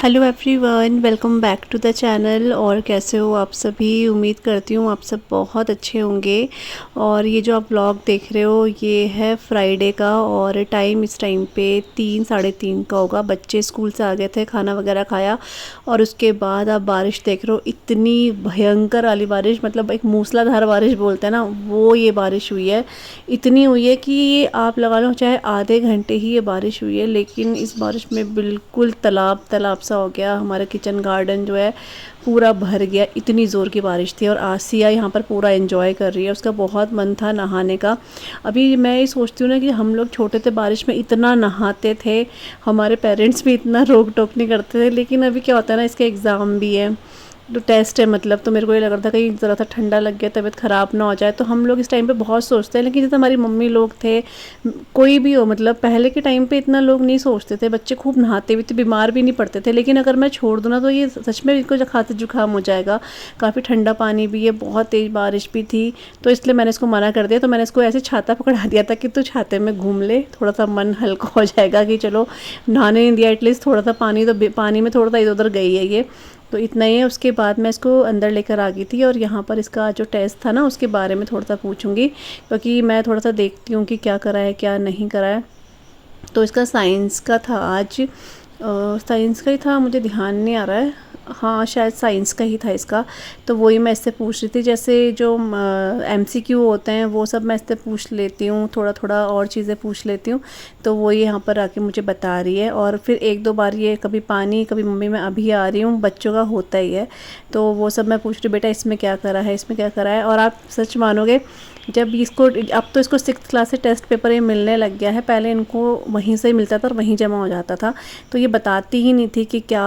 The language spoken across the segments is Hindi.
Hello everyone, welcome back to the channel. और कैसे हो आप सभी? उम्मीद करती हूँ आप सब बहुत अच्छे होंगे। और ये जो आप व्लॉग देख रहे हो ये है फ्राइडे का, और टाइम इस टाइम पे 3 साढ़े 3 का होगा। बच्चे स्कूल से आ गए थे, खाना वगैरह खाया और उसके बाद आप बारिश देख रहे हो। इतनी भयंकर वाली बारिश, मतलब एक मूसलाधार बारिश बोलते हैं ना, वो ये बारिश हुई है। इतनी हुई है कि ये आप लगा लो चाहे आधे घंटे ही ये बारिश हुई है, लेकिन इस बारिश में बिल्कुल तालाब तालाब सा हो गया। हमारा किचन गार्डन जो है पूरा भर गया, इतनी ज़ोर की बारिश थी। और आसिया यहाँ पर पूरा एंजॉय कर रही है, उसका बहुत मन था नहाने का। अभी मैं ये सोचती हूँ ना कि हम लोग छोटे थे, बारिश में इतना नहाते थे, हमारे पेरेंट्स भी इतना रोक टोक नहीं करते थे। लेकिन अभी क्या होता है ना, इसके एग्ज़ाम भी है, तो टेस्ट है मतलब, तो मेरे को ये लग रहा था कहीं ज़रा सा ठंडा लग गया, तबीयत ख़राब ना हो जाए। तो हम लोग इस टाइम पे बहुत सोचते हैं, लेकिन जैसे हमारी मम्मी लोग थे, कोई भी हो, मतलब पहले के टाइम पे इतना लोग नहीं सोचते थे। बच्चे खूब नहाते भी थे, बीमार भी नहीं पड़ते थे। लेकिन अगर मैं छोड़ दूँ ना तो ये सच में इनको खांसी जुकाम हो जाएगा। काफ़ी ठंडा पानी भी है, बहुत तेज़ बारिश भी थी, तो इसलिए मैंने इसको मना कर दिया। तो मैंने इसको ऐसे छाता पकड़ा दिया था कि तू छाते में घूम ले, थोड़ा सा मन हल्का हो जाएगा कि चलो नहाने नहीं दिया, एटलीस्ट थोड़ा सा पानी, तो पानी में थोड़ा सा इधर उधर गई है ये, तो इतना ही है। उसके बाद मैं इसको अंदर लेकर आ गई थी, और यहाँ पर इसका जो टेस्ट था ना उसके बारे में थोड़ा सा पूछूंगी, क्योंकि मैं थोड़ा सा देखती हूँ कि क्या करा है क्या नहीं करा है। तो इसका साइंस का था आज, साइंस का ही था, मुझे ध्यान नहीं आ रहा है। हाँ शायद साइंस का ही था इसका। तो वही मैं इससे पूछ रही थी, जैसे जो एमसीक्यू होते हैं वो सब मैं इससे पूछ लेती हूँ, थोड़ा थोड़ा और चीज़ें पूछ लेती हूँ। तो वो यहाँ पर आके मुझे बता रही है। और फिर एक दो बार ये कभी पानी, कभी मम्मी मैं अभी आ रही हूँ, बच्चों का होता ही है। तो वो सब मैं पूछ रही हूँ, बेटा इसमें क्या करा है, इसमें क्या करा है। और आप सच मानोगे, जब इसको, अब तो इसको 6th क्लास से टेस्ट पेपर ये मिलने लग गया है, पहले इनको वहीं से ही मिलता था और वहीं जमा हो जाता था। तो ये बताती ही नहीं थी कि क्या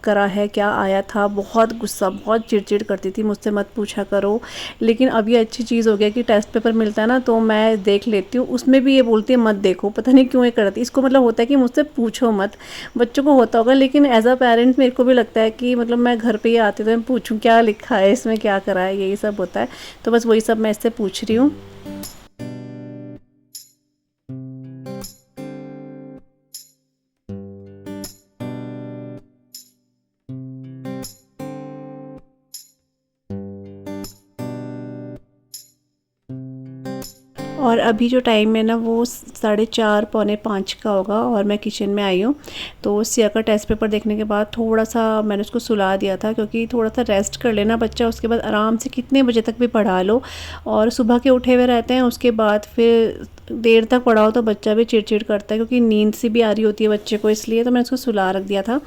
करा है क्या आया था। बहुत गुस्सा, बहुत चिड़चिड़ करती थी, मुझसे मत पूछा करो। लेकिन अब ये अच्छी चीज़ हो गया कि टेस्ट पेपर मिलता है ना तो मैं देख लेती हूँ, उसमें भी ये बोलती है मत देखो। पता नहीं क्यों ये करती, इसको मतलब होता है कि मुझसे पूछो मत। बच्चों को होता होगा, लेकिन एज अ पेरेंट मेरे को भी लगता है कि मतलब मैं घर पे ही आती तो मैं पूछूं क्या लिखा है इसमें, क्या करा है, यही सब होता है। तो बस वही सब मैं इससे पूछ रही हूँ। और अभी जो टाइम है ना वो 4:30 पौने 5 का होगा, और मैं किचन में आई हूँ। तो सिया का टेस्ट पेपर देखने के बाद थोड़ा सा मैंने उसको सुला दिया था, क्योंकि थोड़ा सा रेस्ट कर लेना बच्चा, उसके बाद आराम से कितने बजे तक भी पढ़ा लो। और सुबह के उठे हुए रहते हैं, उसके बाद फिर देर तक पढ़ाओ तो बच्चा भी चिड़चिड़ करता है, क्योंकि नींद सी भी आ रही होती है बच्चे को, इसलिए तो मैंने उसको सुला रख दिया था।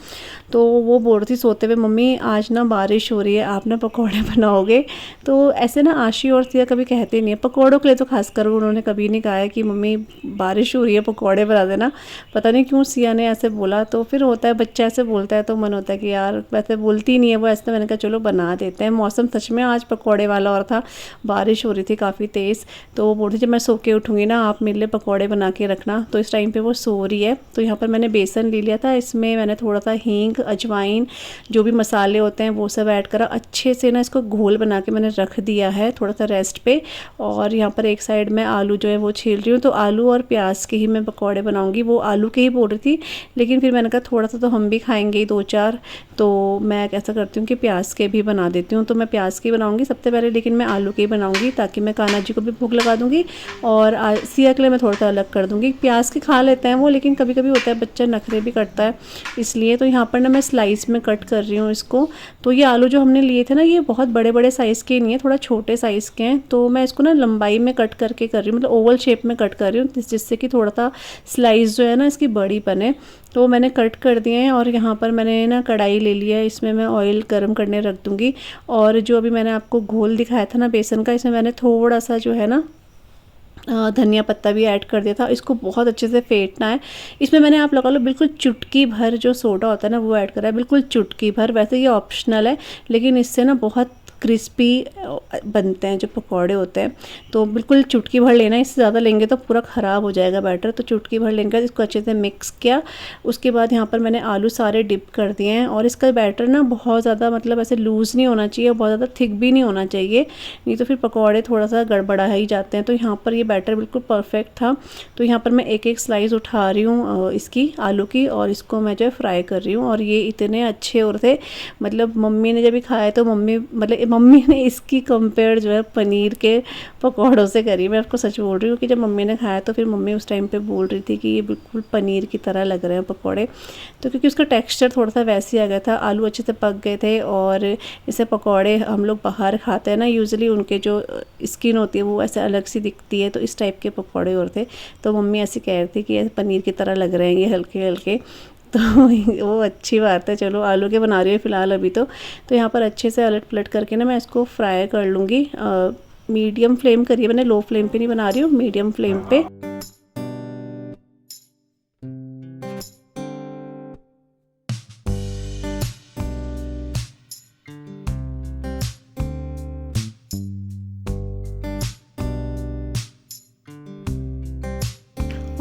तो वो बोल रही थी सोते हुए, मम्मी आज ना बारिश हो रही है, आप ना पकौड़े बनाओगे। तो ऐसे ना आशी और सिया कभी कहते नहीं है, पकौड़ों के लिए तो खासकर उन्होंने कभी नहीं कहा है कि मम्मी बारिश हो रही है पकौड़े बना देना। पता नहीं क्यों सिया ने ऐसे बोला। तो फिर होता है, बच्चा ऐसे बोलता है तो मन होता है कि यार, वैसे बोलती नहीं है वो ऐसे, तो मैंने कहा चलो बना देते हैं। मौसम सच में आज पकौड़े वाला और था, बारिश हो रही थी काफ़ी तेज़। तो वो बोल रही जब मैं सो के उठूँगी ना आप मेरे लिए पकौड़े बना के रखना। तो इस टाइम पे वो सो रही है। तो यहाँ पर मैंने बेसन ले लिया था, इसमें मैंने थोड़ा सा हींग, अजवाइन, जो भी मसाले होते हैं वो सब ऐड करा। अच्छे से ना इसको घोल बना के मैंने रख दिया है थोड़ा सा रेस्ट पे। और यहाँ पर एक साइड में आलू जो है वो छील रही हूँ। तो आलू और प्याज के ही मैं पकौड़े बनाऊँगी। वो आलू के ही बोल रही थी, लेकिन फिर मैंने कहा थोड़ा सा तो हम भी खाएँगे ही 2-4, तो मैं ऐसा करती हूँ कि प्याज के भी बना देती हूँ। तो मैं प्याज के बनाऊँगी सबसे पहले, लेकिन मैं आलू के ही बनाऊँगी ताकि मैं कान्हा जी को भी भूख लगा दूँगी और सिया के लिए मैं थोड़ा सा अलग कर दूँगी। प्याज के खा लेते हैं वो, लेकिन कभी कभी होता है बच्चा नखरे भी करता है, इसलिए। तो यहाँ पर ना मैं स्लाइस में कट कर रही हूँ इसको। तो ये आलू जो हमने लिए थे ना, ये बहुत बड़े बड़े साइज़ के नहीं है, थोड़ा छोटे साइज़ के हैं। तो मैं इसको ना लंबाई में कट करके कर रही हूँ, मतलब ओवल शेप में कट कर रही हूँ, जिससे कि थोड़ा सा स्लाइस जो है ना इसकी बड़ी बने। तो मैंने कट कर दिए हैं और यहाँ पर मैंने ना कढ़ाई ले लिया है, इसमें मैं ऑयल गर्म करने रख दूँगी। और जो अभी मैंने आपको घोल दिखाया था ना बेसन का, इसमें मैंने थोड़ा सा जो है ना धनिया पत्ता भी ऐड कर दिया था। इसको बहुत अच्छे से फेंटना है। इसमें मैंने आप लगा लो बिल्कुल चुटकी भर जो सोडा होता है ना वो ऐड करा है, बिल्कुल चुटकी भर। वैसे ये ऑप्शनल है, लेकिन इससे ना बहुत क्रिस्पी बनते हैं जो पकौड़े होते हैं। तो बिल्कुल चुटकी भर लेना, इससे ज़्यादा लेंगे तो पूरा ख़राब हो जाएगा बैटर। तो चुटकी भर लेने के बाद इसको अच्छे से मिक्स किया। उसके बाद यहाँ पर मैंने आलू सारे डिप कर दिए हैं। और इसका बैटर ना बहुत ज़्यादा मतलब ऐसे लूज़ नहीं होना चाहिए, बहुत ज़्यादा थिक भी नहीं होना चाहिए, नहीं तो फिर पकौड़े थोड़ा सा गड़बड़ा ही जाते हैं। तो यहाँ पर ये बैटर बिल्कुल परफेक्ट था। तो यहाँ पर मैं एक एक स्लाइस उठा रही हूँ इसकी आलू की, और इसको मैं जो है फ्राई कर रही हूँ। और ये इतने अच्छे हो रहे थे, मतलब मम्मी ने जब भी खाया तो मम्मी ने इसकी कंपेयर जो है पनीर के पकौड़ों से करी। मैं आपको सच बोल रही हूँ कि जब मम्मी ने खाया तो फिर मम्मी उस टाइम पे बोल रही थी कि ये बिल्कुल पनीर की तरह लग रहे हैं पकौड़े। तो क्योंकि उसका टेक्सचर थोड़ा सा वैसे ही आ गया था, आलू अच्छे से पक गए थे। और इसे पकौड़े हम लोग बाहर खाते हैं ना, यूजुअली उनके जो स्किन होती है वो ऐसे अलग सी दिखती है, तो इस टाइप के पकौड़े हो रहे थे। तो मम्मी ऐसे कह रही थी कि ये पनीर की तरह लग रहे हैं ये हल्के हल्के। तो वो अच्छी बात है। चलो आलू के बना रही हूँ फ़िलहाल अभी। तो यहाँ पर अच्छे से अलट पलट करके ना मैं इसको फ्राई कर लूँगी। मीडियम फ्लेम करिए, मैंने लो फ्लेम पे नहीं बना रही हूँ, मीडियम फ्लेम पे।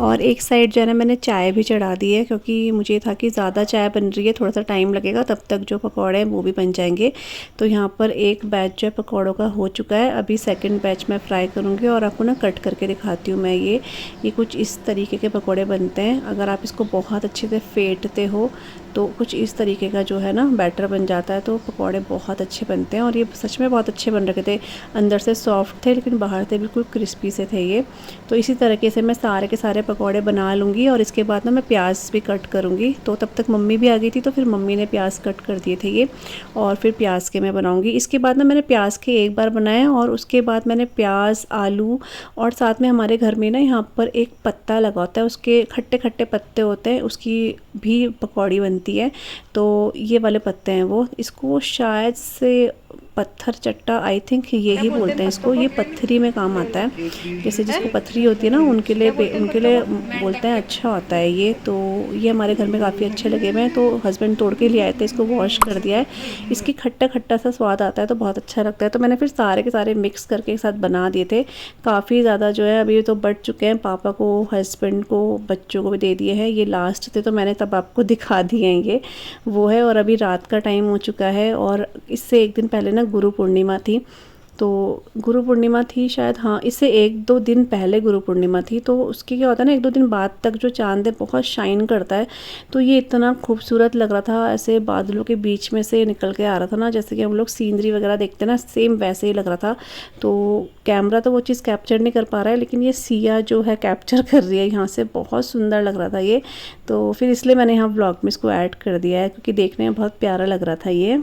और एक साइड जो है ना मैंने चाय भी चढ़ा दी है, क्योंकि मुझे था कि ज़्यादा चाय बन रही है, थोड़ा सा टाइम लगेगा, तब तक जो पकौड़े हैं वो भी बन जाएंगे। तो यहाँ पर एक बैच जो है पकौड़ों का हो चुका है। अभी सेकंड बैच मैं फ्राई करूँगी और आपको ना कट करके दिखाती हूँ मैं। ये कुछ इस तरीके के पकौड़े बनते हैं। अगर आप इसको बहुत अच्छे से फेंटते हो तो कुछ इस तरीके का जो है ना बैटर बन जाता है, तो पकौड़े बहुत अच्छे बनते हैं। और ये सच में बहुत अच्छे बन रखे थे, अंदर से सॉफ्ट थे लेकिन बाहर से बिल्कुल क्रिस्पी से थे ये। तो इसी तरीके से मैं सारे के सारे पकौड़े बना लूँगी। और इसके बाद ना मैं प्याज भी कट करूँगी। तो तब तक मम्मी भी आ गई थी, तो फिर मम्मी ने प्याज कट कर दिए थे ये, और फिर प्याज के मैं बनाऊँगी। इसके बाद ना मैंने प्याज के एक बार बनाए, और उसके बाद मैंने प्याज, आलू, और साथ में हमारे घर में ना यहाँ पर एक पत्ता लगा होता है, उसके खट्टे खट्टे पत्ते होते हैं, उसकी भी पकौड़ी बनती है। तो ये वाले पत्ते हैं वो, इसको शायद से पत्थर चट्टा आई थिंक यही बोलते हैं इसको। ये पत्थरी में काम आता है, जैसे जिसको पत्थरी होती है ना उनके लिए बोलते हैं अच्छा होता है ये। तो ये हमारे घर में काफ़ी अच्छे लगे हुए हैं, तो हस्बैंड तोड़ के ले आए थे, इसको वॉश कर दिया है। इसकी खट्टा खट्टा सा स्वाद आता है तो बहुत अच्छा लगता है। तो मैंने फिर सारे के सारे मिक्स करके एक साथ बना दिए थे। काफ़ी ज़्यादा जो है अभी तो बट चुके हैं, पापा को, हस्बैंड को, बच्चों को भी दे दिए हैं। ये लास्ट थे तो मैंने तब आपको दिखा दिए हैं ये वो है। और अभी रात का टाइम हो चुका है, और इससे एक दिन पहले ना गुरु पूर्णिमा थी। तो गुरु पूर्णिमा थी शायद, हाँ इससे 1-2 दिन पहले गुरु पूर्णिमा थी। तो उसकी क्या होता है ना, 1-2 दिन बाद तक जो चांद है बहुत शाइन करता है। तो ये इतना खूबसूरत लग रहा था, ऐसे बादलों के बीच में से निकल के आ रहा था ना, जैसे कि हम लोग सीनरी वगैरह देखते हैं ना, सेम वैसे ही लग रहा था। तो कैमरा तो वो चीज़ कैप्चर नहीं कर पा रहा है, लेकिन ये सिया जो है कैप्चर कर रही है यहाँ से। बहुत सुंदर लग रहा था ये, तो फिर इसलिए मैंने यहाँ ब्लॉग में इसको ऐड कर दिया है, क्योंकि देखने में बहुत प्यारा लग रहा था ये।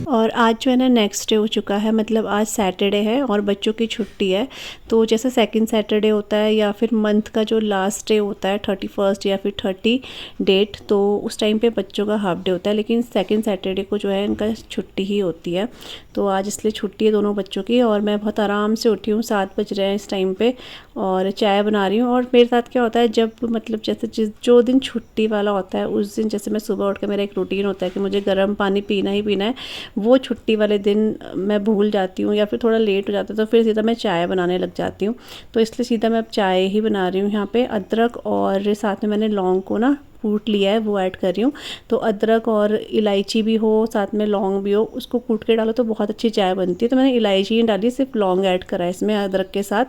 और आज जो है ना नेक्स्ट डे हो चुका है, मतलब आज सैटरडे है और बच्चों की छुट्टी है। तो जैसे सेकंड सैटरडे होता है या फिर मंथ का जो लास्ट डे होता है 31 या फिर 30 डेट, तो उस टाइम पे बच्चों का हाफ डे होता है, लेकिन सेकंड सैटरडे को जो है इनका छुट्टी ही होती है। तो आज इसलिए छुट्टी है दोनों बच्चों की। और मैं बहुत आराम से उठी हूँ, 7 बज रहे हैं इस टाइम पर, और चाय बना रही हूँ। और मेरे साथ क्या होता है, जब मतलब जैसे जो दिन छुट्टी वाला होता है उस दिन, जैसे मैं सुबह उठ कर, मेरा एक रूटीन होता है कि मुझे गर्म पानी पीना ही पीना है। वो छुट्टी वाले दिन मैं भूल जाती हूँ या फिर थोड़ा लेट हो जाता है तो फिर सीधा मैं चाय बनाने लग जाती हूँ। तो इसलिए सीधा मैं अब चाय ही बना रही हूँ। यहाँ पे अदरक और साथ में मैंने लौंग को ना कूट लिया है, वो ऐड कर रही हूँ। तो अदरक और इलायची भी हो, साथ में लौंग भी हो, उसको कूट के डालो तो बहुत अच्छी चाय बनती है। तो मैंने इलायची नहीं डाली, सिर्फ लौंग ऐड करा है इसमें अदरक के साथ।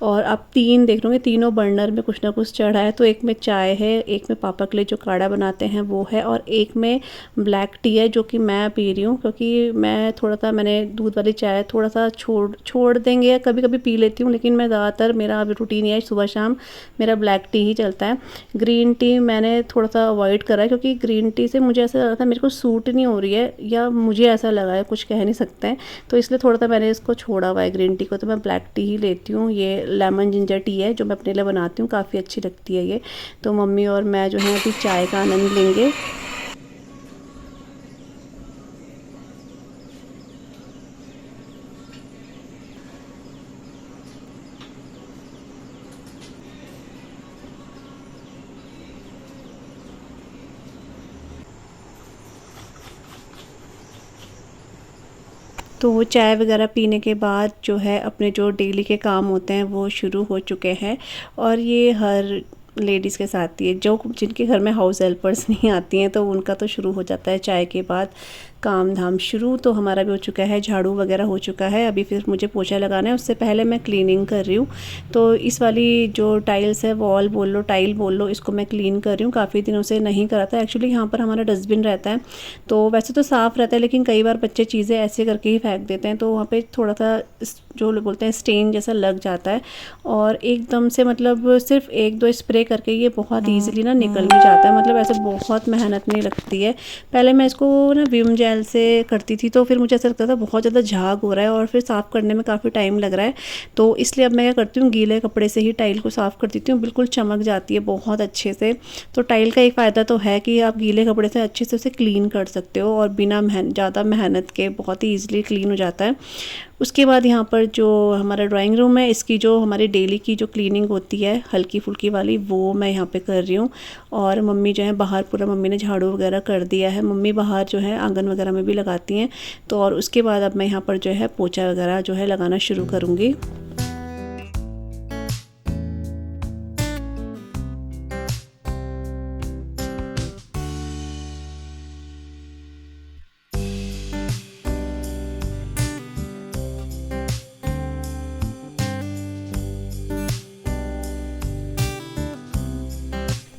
और आप तीन देख लोगे, तीनों बर्नर में कुछ ना कुछ चढ़ा है। तो एक में चाय है, एक में पापा के लिए जो काढ़ा बनाते हैं वो है, और एक में ब्लैक टी है जो कि मैं पी रही हूँ, क्योंकि मैं थोड़ा सा मैंने दूध वाली चाय थोड़ा सा छोड़ देंगे, कभी कभी पी लेती हूँ, लेकिन मैं ज़्यादातर मेरा अभी रूटीन है सुबह शाम मेरा ब्लैक टी ही चलता है। ग्रीन टी मैंने थोड़ा सा अवॉइड करा है, क्योंकि ग्रीन टी से मुझे ऐसा लगा था मेरे को सूट नहीं हो रही है, या मुझे ऐसा लगा है, कुछ कह नहीं सकते हैं। तो इसलिए थोड़ा सा मैंने इसको छोड़ा हुआ है ग्रीन टी को। तो मैं ब्लैक टी ही लेती हूँ। ये लेमन जिंजर टी है जो मैं अपने लिए बनाती हूँ, काफ़ी अच्छी लगती है ये। तो मम्मी और मैं जो है अभी चाय का आनंद लेंगे। तो वो चाय वगैरह पीने के बाद जो है अपने जो डेली के काम होते हैं वो शुरू हो चुके हैं। और ये हर लेडीज़ के साथ ही है, जो जिनके घर में हाउस हेल्पर्स नहीं आती हैं तो उनका तो शुरू हो जाता है चाय के बाद काम धाम शुरू। तो हमारा भी हो चुका है, झाड़ू वगैरह हो चुका है, अभी फिर मुझे पोछा लगाना है। उससे पहले मैं क्लीनिंग कर रही हूँ। तो इस वाली जो टाइल्स है, वॉल बोल लो टाइल बोल लो, इसको मैं क्लीन कर रही हूँ। काफ़ी दिनों से नहीं करा था एक्चुअली। यहाँ पर हमारा डस्टबिन रहता है तो वैसे तो साफ़ रहता है, लेकिन कई बार बच्चे चीज़ें ऐसे करके ही फेंक देते हैं, तो वहाँ पर थोड़ा सा जो लोग बोलते हैं स्टेन जैसा लग जाता है। और एकदम से मतलब सिर्फ एक दो स्प्रे करके ये बहुत ईजीली ना निकल भी जाता है, मतलब ऐसे बहुत मेहनत नहीं लगती है। पहले मैं इसको ना विम जेल से करती थी तो फिर मुझे ऐसा लगता था बहुत ज़्यादा झाग हो रहा है और फिर साफ़ करने में काफ़ी टाइम लग रहा है। तो इसलिए अब मैं क्या करती हूँ, गीले कपड़े से ही टाइल को साफ़ कर देती हूँ, बिल्कुल चमक जाती है बहुत अच्छे से। तो टाइल का एक फ़ायदा तो है कि आप गीले कपड़े से अच्छे से उसे क्लीन कर सकते हो, और बिना ज़्यादा मेहनत के बहुत ही ईजिली क्लीन हो जाता है। उसके बाद यहाँ पर जो हमारा ड्राइंग रूम है, इसकी जो हमारी डेली की जो क्लीनिंग होती है हल्की फुल्की वाली, वो मैं यहाँ पे कर रही हूँ। और मम्मी जो है बाहर पूरा मम्मी ने झाड़ू वगैरह कर दिया है। मम्मी बाहर जो है आंगन वगैरह में भी लगाती हैं। तो और उसके बाद अब मैं यहाँ पर जो है पोछा वगैरह जो है लगाना शुरू करूँगी।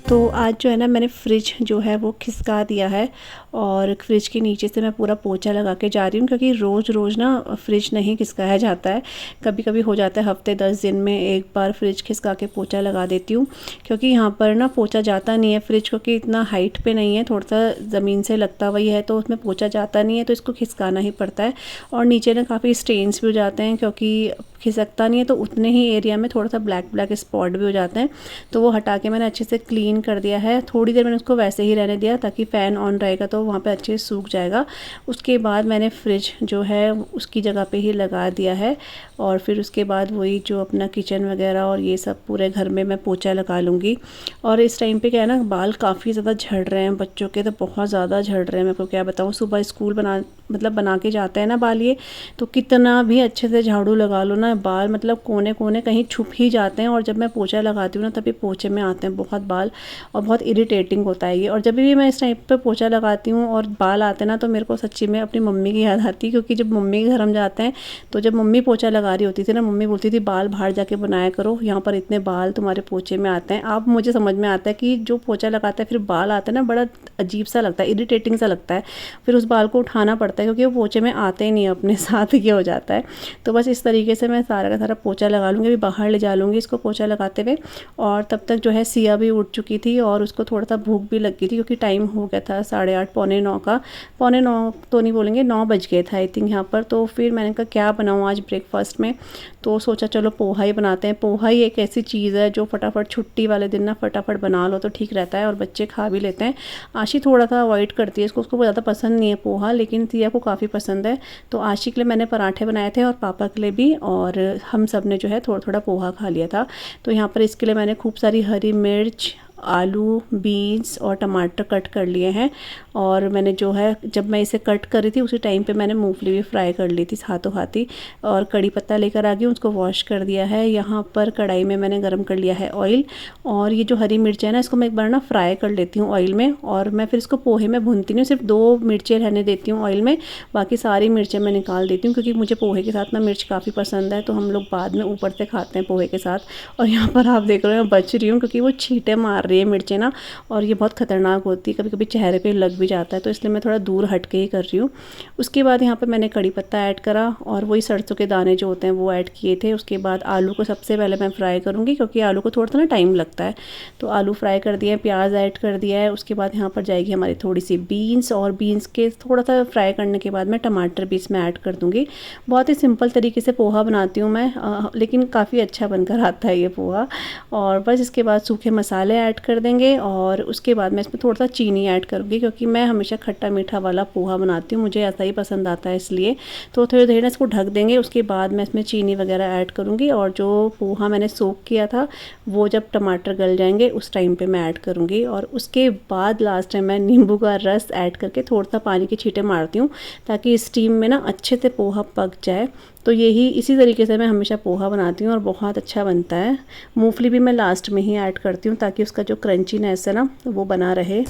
तो आज जो है ना मैंने फ्रिज जो है वो खिसका दिया है, और फ्रिज के नीचे से मैं पूरा पोछा लगा के जा रही हूँ, क्योंकि रोज़ रोज़ ना फ्रिज नहीं खिसकाया जाता है। कभी कभी हो जाता है हफ्ते 10 दिन में एक बार फ्रिज खिसका के पोछा लगा देती हूँ, क्योंकि यहाँ पर ना पोछा जाता नहीं है फ्रिज, क्योंकि इतना हाइट पे नहीं है, थोड़ा सा ज़मीन से लगता वही है, तो उसमें पोछा जाता नहीं है, तो इसको खिसकाना ही पड़ता है। और नीचे ना काफ़ी स्टेन्स भी हो जाते हैं, क्योंकि खिसकता नहीं है तो उतने ही एरिया में थोड़ा सा ब्लैक ब्लैक स्पॉट भी हो जाते हैं। तो वो हटा के मैंने अच्छे से क्लीन कर दिया है। थोड़ी देर मैंने उसको वैसे ही रहने दिया, ताकि फ़ैन ऑन रहेगा तो वहाँ पे अच्छे से सूख जाएगा। उसके बाद मैंने फ्रिज जो है उसकी जगह पे ही लगा दिया है, और फिर उसके बाद वही जो अपना किचन वगैरह और ये सब पूरे घर में मैं पोछा लगा लूँगी। और इस टाइम पे क्या है ना, बाल काफ़ी ज़्यादा झड़ रहे हैं बच्चों के, तो बहुत ज़्यादा झड़ रहे हैं। मैं को क्या बताऊँ, सुबह स्कूल बना के जाते हैं ना बाल ये, तो कितना भी अच्छे से झाड़ू लगा लो ना, बाल मतलब कोने कोने कहीं छुप ही जाते हैं। और जब मैं पोछा लगाती हूँ ना, तभी पोछे में आते हैं बहुत बाल, और बहुत इरिटेटिंग होता है ये। और जब भी मैं इस टाइप पे पोछा लगाती हूँ और बाल आते हैं ना, तो मेरे को सच्ची में अपनी मम्मी की याद आती है, क्योंकि जब मम्मी के घर हम जाते हैं तो जब मम्मी पोछा लगा रही होती थी ना, मम्मी बोलती थी बाल बाहर जाके बनाया करो, यहाँ पर इतने बाल तुम्हारे पोछे में आते हैं। अब मुझे समझ में आता है कि जो पोछा लगाता है फिर बाल आते हैं ना, बड़ा अजीब सा लगता है, इरिटेटिंग सा लगता है। फिर उस बाल को उठाना पड़ता है, क्योंकि वो पोछे में आते ही नहीं अपने साथ, ये हो जाता है। तो बस इस तरीके से मैं सारा का सारा पोछा लगा लूँगी, अभी बाहर ले जा लूँगी इसको पोछा लगाते हुए। और तब तक जो है सिया भी उठ चुकी थी, और उसको थोड़ा सा भूख भी लग गई थी, क्योंकि टाइम हो गया था 8:30 पौने 9 का। पौने 9 तो नहीं बोलेंगे, 9 बज गए थे आई थिंक यहाँ पर। तो फिर मैंने कहा क्या बनाऊँ आज ब्रेकफास्ट में, तो सोचा चलो पोहा ही बनाते हैं। पोहा ही एक ऐसी चीज़ है जो फटाफट छुट्टी वाले दिन ना फटाफट बना लो तो ठीक रहता है, और बच्चे खा भी लेते हैं। आशी थोड़ा सा अवॉइड करती है इसको, उसको ज़्यादा पसंद नहीं है पोहा, लेकिन सिया को काफ़ी पसंद है। तो आशी के लिए मैंने पराठे बनाए थे और पापा के लिए भी, और हम सब ने जो है थोड़ा थोड़ा पोहा खा लिया था। तो यहाँ पर इसके लिए मैंने खूब सारी हरी मिर्च आलू, बीन्स और टमाटर कट कर लिए हैं। और मैंने जो है, जब मैं इसे कट कर रही थी उसी टाइम पे मैंने मूंगफली भी फ्राई कर ली थी हाथों हाथी। और कड़ी पत्ता लेकर आ गई, उसको वॉश कर दिया है। यहाँ पर कढ़ाई में मैंने गरम कर लिया है ऑयल। और ये जो हरी मिर्च है ना, इसको मैं एक बार ना फ्राई कर लेती हूँ ऑयल में, और मैं फिर इसको पोहे में भूनती नहीं हूँ, सिर्फ 2 मिर्चें रहने देती हूँ ऑयल में, बाकी सारी मिर्चें मैं निकाल देती हूँ, क्योंकि मुझे पोहे के साथ ना मिर्च काफ़ी पसंद है, तो हम लोग बाद में ऊपर से खाते हैं पोहे के साथ। और यहाँ पर आप देख रहे हो मैं बच रही हूँ, क्योंकि वो छींटे मार रही है मिर्चें ना, और ये बहुत ख़तरनाक होती है, कभी कभी चेहरे पे लग भी जाता है, तो इसलिए मैं थोड़ा दूर हट के ही कर रही हूँ। उसके बाद यहाँ पर मैंने कड़ी पत्ता ऐड करा, और वही सरसों के दाने जो होते हैं वो ऐड किए थे। उसके बाद आलू को सबसे पहले मैं फ्राई करूँगी, क्योंकि आलू को थोड़ा सा ना टाइम लगता है, तो आलू फ्राई कर दिया है, प्याज ऐड कर दिया है। उसके बाद यहाँ पर जाएगी हमारी थोड़ी सी बीन्स, और बीन्स के थोड़ा सा फ्राई करने के बाद मैं टमाटर भी इसमें ऐड कर दूँगी। बहुत ही सिंपल तरीके से पोहा बनाती हूँ मैं, लेकिन काफ़ी अच्छा बनकर आता है ये पोहा। और बस इसके बाद सूखे मसाले ऐड कर देंगे, और उसके बाद मैं इसमें थोड़ा सा चीनी ऐड करूँगी, क्योंकि मैं हमेशा खट्टा मीठा वाला पोहा बनाती हूँ, मुझे ऐसा ही पसंद आता है इसलिए। तो थोड़ी देर इसको ढक देंगे, उसके बाद मैं इसमें चीनी वगैरह ऐड करूँगी, और जो पोहा मैंने सोक किया था वो जब टमाटर गल जाएंगे उस टाइम पे मैं ऐड करूँगी। और उसके बाद लास्ट टाइम मैं नींबू का रस ऐड करके थोड़ा सा पानी के छींटे मारती हूँ, ताकि स्टीम में ना अच्छे से पोहा पक जाए। तो यही इसी तरीके से मैं हमेशा पोहा बनाती हूँ, और बहुत अच्छा बनता है। मूंगफली भी मैं लास्ट में ही ऐड करती हूँ, ताकि उसका जो क्रंचीनेस है ना वो बना रहे।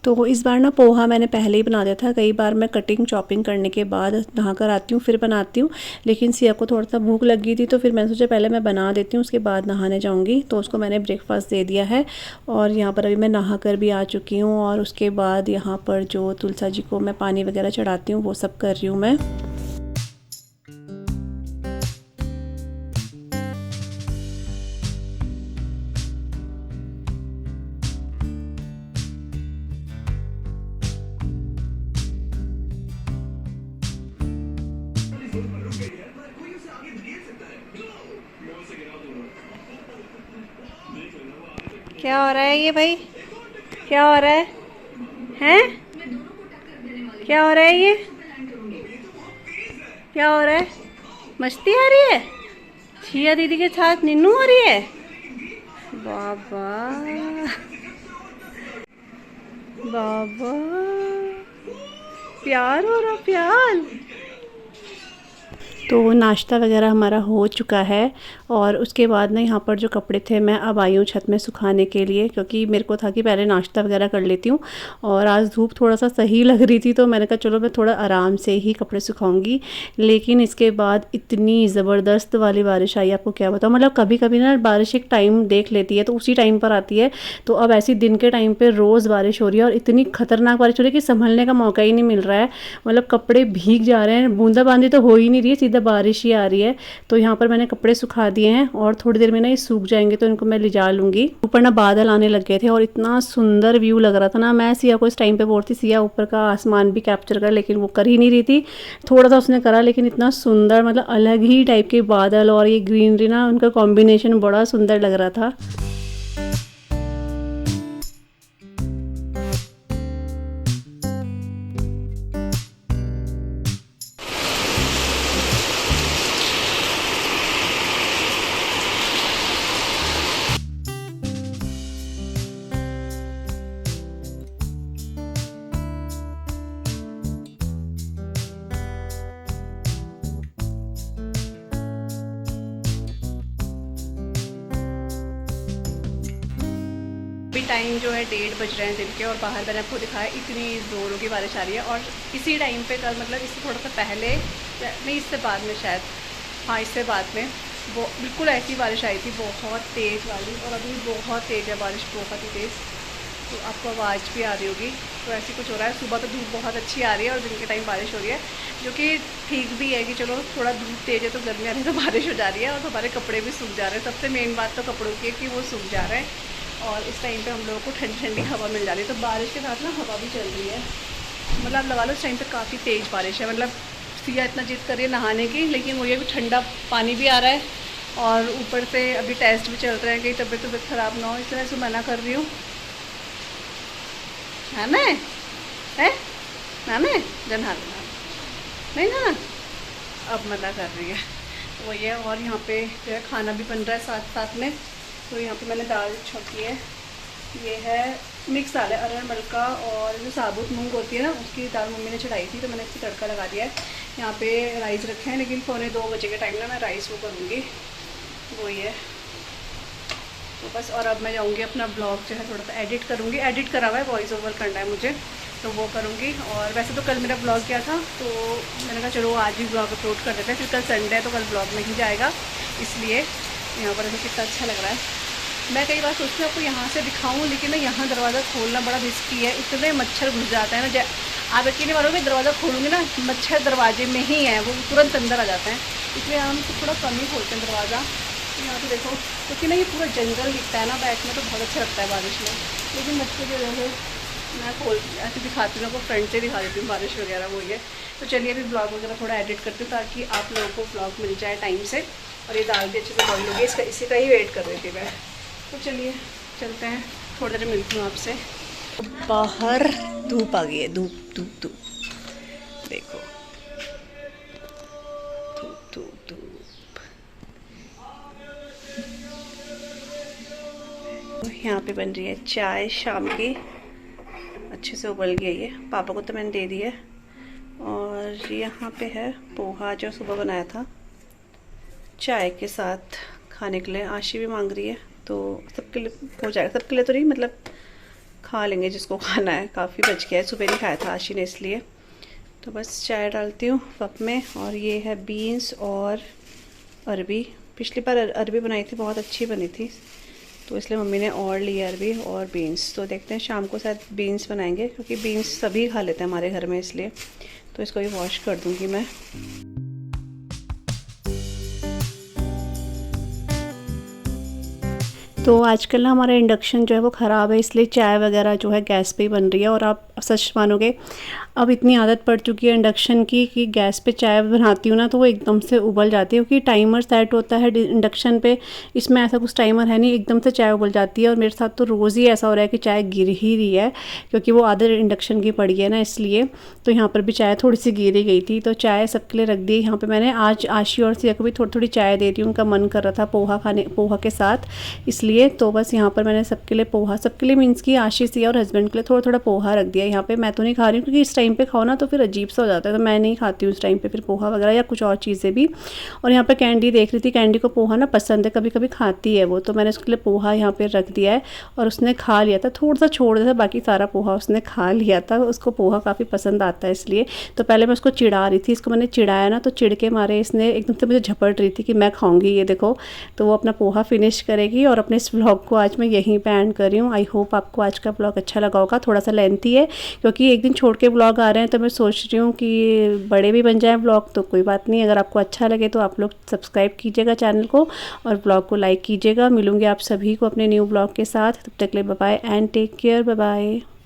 तो इस बार ना पोहा मैंने पहले ही बना दिया था, कई बार मैं कटिंग चॉपिंग करने के बाद नहा कर आती हूँ फिर बनाती हूँ, लेकिन सिया को थोड़ा सा भूख लगी थी, तो फिर मैंने सोचा पहले मैं बना देती हूँ, उसके बाद नहाने जाऊँगी। तो उसको मैंने ब्रेकफास्ट दे दिया है, और यहाँ पर अभी मैं नहा कर भी आ चुकी हूँ। और उसके बाद यहाँ पर जो तुलसा जी को मैं पानी वगैरह चढ़ाती हूँ वो सब कर रही हूँ मैं। क्या हो रहा है ये भाई, क्या हो रहा है? हैं? क्या हो रहा है ये? क्या हो रहा है? मस्ती आ रही है? छिया दीदी के साथ निन्नू हो रही है? बाबा बाबा, प्यार हो रहा, प्यार। तो नाश्ता वगैरह हमारा हो चुका है, और उसके बाद ना यहाँ पर जो कपड़े थे मैं अब आई हूँ छत में सुखाने के लिए, क्योंकि मेरे को था कि पहले नाश्ता वगैरह कर लेती हूँ। और आज धूप थोड़ा सा सही लग रही थी, तो मैंने कहा चलो मैं थोड़ा आराम से ही कपड़े सुखाऊंगी। लेकिन इसके बाद इतनी ज़बरदस्त वाली बारिश आई, आपको क्या बताऊँ। मतलब कभी कभी ना बारिश एक टाइम देख लेती है तो उसी टाइम पर आती है, तो अब ऐसी दिन के टाइम पर रोज़ बारिश हो रही है, और इतनी खतरनाक बारिश हो रही है कि संभलने का मौका ही नहीं मिल रहा है। मतलब कपड़े भीग जा रहे हैं, बूंदाबांदी तो हो ही नहीं रही है, सीधा बारिश ही आ रही है। तो यहाँ पर मैंने कपड़े सुखा दिए हैं, और थोड़ी देर में ना ये सूख जाएंगे तो इनको मैं ले जा लूँगी। ऊपर ना बादल आने लग गए थे, और इतना सुंदर व्यू लग रहा था ना। मैं सिया को इस टाइम पे बोलती सिया ऊपर का आसमान भी कैप्चर कर, लेकिन वो कर ही नहीं रही थी। थोड़ा सा उसने करा, लेकिन इतना सुंदर, मतलब अलग ही टाइप के बादल और ये ग्रीनरी ना, उनका कॉम्बिनेशन बड़ा सुंदर लग रहा था। अभी टाइम जो है 1:30 बज रहे हैं दिन के, और बाहर मैंने आपको दिखाया इतनी ज़ोरों की बारिश आ रही है। और इसी टाइम पे कल, मतलब इससे थोड़ा सा पहले, नहीं इससे बाद में शायद, हाँ इससे बाद में वो बिल्कुल ऐसी बारिश आई थी, बहुत तेज़ वाली। और अभी बहुत तेज़ है बारिश, बहुत ही तेज़। तो आपको आवाज़ भी आ रही होगी। तो ऐसे कुछ हो रहा है, सुबह तो धूप बहुत अच्छी आ रही है और दिन के टाइम बारिश हो रही है, जो कि ठीक भी है कि चलो थोड़ा धूप तेज़ है तो गर्मी आ रही है तो बारिश हो जा रही है, और हमारे कपड़े भी सूख जा रहे हैं। सबसे मेन बात तो कपड़ों की है कि वो सूख जा रहे हैं, और इस टाइम पे हम लोगों को ठंडी ठंडी हवा मिल जा रही है। तो बारिश के साथ ना हवा भी चल रही है, मतलब आप लगा लो इस टाइम पे काफ़ी तेज़ बारिश है। मतलब सिया इतना जिद कर रही है नहाने की, लेकिन वो ये भी ठंडा पानी भी आ रहा है, और ऊपर से अभी टेस्ट भी चल रहे हैं कि तबीयत ख़राब ना हो, इसलिए मैं मना कर रही हूँ। नहाना है नहाना है, जन नहा लेना, नहीं ना, अब मना कर रही है। तो वही है, और यहाँ पे जो है खाना भी बन रहा है साथ साथ में। तो यहाँ पे मैंने दाल छोकी है, ये है मिक्स दाल है, अरहर मलका और जो साबुत मूंग होती है ना, उसकी दाल मम्मी ने चढ़ाई थी, तो मैंने इसकी तड़का लगा दिया है। यहाँ पे राइस रखे हैं, लेकिन 2:45 के टाइम ना मैं राइस वो करूँगी, वही है। तो बस, और अब मैं जाऊँगी अपना ब्लॉग जो है थोड़ा सा एडिट करूँगी, एडिट करा हुआ है, वॉइस ओवर करना है मुझे, तो वो करूँगी। और वैसे तो कल मेरा ब्लॉग किया था, तो मैंने कहा चलो आज भी ब्लॉग अपलोड कर देते हैं, फिर कल संडे है तो कल ब्लॉग में ही जाएगा, इसलिए यहाँ पर ऐसे कितना अच्छा लग रहा है। मैं कई बार सोचती हूँ आपको यहाँ से दिखाऊँ, लेकिन ना यहाँ दरवाज़ा खोलना बड़ा रिस्की है, इतने मच्छर घुस जाते हैं ना। आप यकीन नहीं मानोगे, दरवाज़ा खोलूँगी ना, मच्छर दरवाजे में ही है, वो तुरंत अंदर आ जाते हैं, इसलिए हम थोड़ा कम ही खोलते हैं दरवाज़ा। यहाँ पे देखो, क्योंकि ना ये पूरा जंगल दिखता है ना बैक में, तो बहुत अच्छा लगता है बारिश में, लेकिन मच्छर की वजह से मैं खोल ऐसे दिखाती हूँ आपको, फ्रंट से दिखा देती हूँ बारिश वगैरह, वो है। तो चलिए अभी ब्लॉग वगैरह थोड़ा एडिट करती हूँ, ताकि आप लोगों को ब्लॉग मिल जाए टाइम से। और ये दाल भी अच्छे से बॉइल होगी, इसका इसी का ही वेट कर रही थी मैं। तो चलिए चलते हैं, थोड़ी देर मिलती हूँ आपसे। बाहर धूप आ गई है, धूप धूप धूप, देखो धूप धूप धूप। यहाँ पे बन रही है चाय शाम की, अच्छे से उबल गई है, पापा को तो मैंने दे दी है। और यहाँ पे है पोहा जो सुबह बनाया था चाय के साथ खाने के लिए। आशी भी मांग रही है, तो सबके लिए हो जाएगा, सबके लिए तो नहीं, मतलब खा लेंगे जिसको खाना है, काफ़ी बच गया है, सुबह नहीं खाया था आशी ने, इसलिए। तो बस चाय डालती हूँ कप में। और ये है बीन्स और अरबी, पिछली बार अरबी बनाई थी, बहुत अच्छी बनी थी, तो इसलिए मम्मी ने और ली अरबी और बीन्स। तो देखते हैं शाम को शायद बीन्स बनाएंगे, क्योंकि बीन्स सभी खा लेते हैं हमारे घर में, इसलिए। तो इसको भी वॉश कर दूँगी मैं। तो आजकल ना हमारा इंडक्शन जो है वो ख़राब है, इसलिए चाय वगैरह जो है गैस पे ही बन रही है। और आप सच मानोगे, अब इतनी आदत पड़ चुकी है इंडक्शन की कि गैस पे चाय बनाती हूँ ना तो वो एकदम से उबल जाती है, क्योंकि टाइमर सेट होता है इंडक्शन पे, इसमें ऐसा कुछ टाइमर है नहीं, एकदम से चाय उबल जाती है। और मेरे साथ तो रोज़ ही ऐसा हो रहा है कि चाय गिर ही रही है, क्योंकि वो आदत इंडक्शन की पड़ी है ना, इसलिए। तो यहाँ पर भी चाय थोड़ी सी गिर ही गई थी, तो चाय सबके लिए रख दी यहाँ पर मैंने। आज आशी और सिया को भी थोड़ी थोड़ी चाय दे रही हूँ, उनका मन कर रहा था पोहा खाने, पोहा के साथ, इसलिए। तो बस यहाँ पर मैंने सबके लिए पोहा, सबके लिए मीन्स की आशीष सिया और हस्बैंड के लिए थोड़ा थोड़ा पोहा रख दिया यहाँ पे। मैं तो नहीं खा रही हूँ, क्योंकि इस टाइम पे खाओ ना तो फिर अजीब सा हो जाता है, तो मैं नहीं खाती हूँ इस टाइम पे फिर पोहा वगैरह या कुछ और चीज़ें भी। और यहाँ पर कैंडी देख रही थी, कैंडी को पोहा ना पसंद है, कभी कभी खाती है वो, तो मैंने उसके लिए पोहा यहाँ पर रख दिया है, और उसने खा लिया था, थोड़ा सा छोड़ दिया था, बाकी सारा पोहा उसने खा लिया था, उसको पोहा काफ़ी पसंद आता है, इसलिए। तो पहले मैं उसको चिढ़ा रही थी, इसको मैंने चिढ़ाया ना, तो चिढ़ के मारे इसने एकदम से मुझे झपट रही थी कि मैं खाऊंगी, ये देखो। तो वो अपना पोहा फिनिश करेगी, और अपने इस व्लॉग को आज मैं यहीं पे एंड कर रही हूँ। आई होप आपको आज का ब्लॉग अच्छा लगा होगा, थोड़ा सा लेंथी है, क्योंकि एक दिन छोड़ के ब्लॉग आ रहे हैं, तो मैं सोच रही हूँ कि बड़े भी बन जाए ब्लॉग, तो कोई बात नहीं। अगर आपको अच्छा लगे तो आप लोग सब्सक्राइब कीजिएगा चैनल को, और ब्लॉग को लाइक कीजिएगा। मिलूँगी आप सभी को अपने न्यू ब्लॉग के साथ, तब तक के लिए bye bye and take care, bye bye.